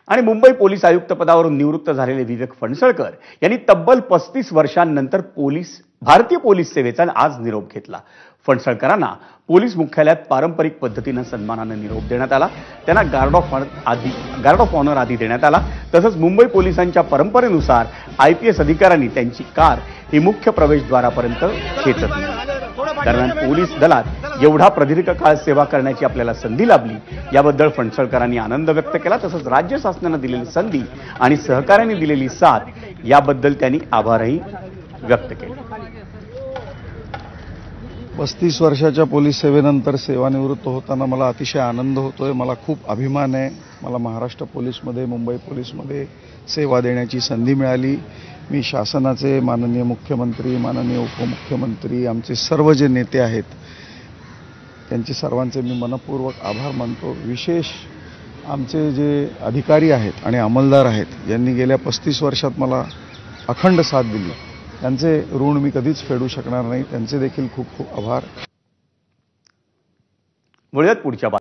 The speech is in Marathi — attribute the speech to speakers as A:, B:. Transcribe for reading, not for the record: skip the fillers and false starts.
A: आणि मुंबई पोलीस आयुक्त पदावरून निवृत्त झालेले विवेक फणसळकर यांनी तब्बल 35 वर्षांनंतर भारतीय पोलीस सेवेचा आज निरोप घेतला। फणसळकरांना पोलीस मुख्यालयात पारंपरिक पद्धतीने सन्मानाने निरोप देण्यात आला। त्यांना गार्ड ऑफ ऑनर आदी देण्यात आला। तसंच मुंबई पोलिसांच्या परंपरेनुसार IPS अधिकाऱ्यांनी त्यांची कार ही मुख्य प्रवेशद्वारापर्यंत खेचत नेली। दरम्यान पोलीस दलात एवढा प्रदीर्घ काळ सेवा करण्याची आपल्याला संधी लाभली याबद्दल फणसळकरांनी आनंद व्यक्त केला। तसंच राज्य शासनाने दिलेली संधी आणि सहकार्याने दिलेली साथ याबद्दल त्यांनी आभारही व्यक्त केले।
B: 35 वर्षाच्या पोलीस सेवेनंतर सेवानिवृत्त होताना मला अतिशय आनंद होतोय। मला खूप अभिमान आहे। मला महाराष्ट्र पोलीसमध्ये, मुंबई पोलीसमध्ये सेवा देण्याची संधी मिळाली। मी शासनाचे माननीय मुख्यमंत्री, माननीय उपमुख्यमंत्री, आमचे सर्व जे नेते आहेत त्यांचे सर्वांचे मी मनपूर्वक आभार मानतो। विशेष आमचे जे अधिकारी आहेत आणि अंमलदार आहेत यांनी गेल्या 35 वर्षात मला अखंड साथ दिली, त्यांचे ऋण मी कधीच फेडू शकणार नाही। त्यांचे देखील खूप खूप आभार।
A: वळूयात पुढच्या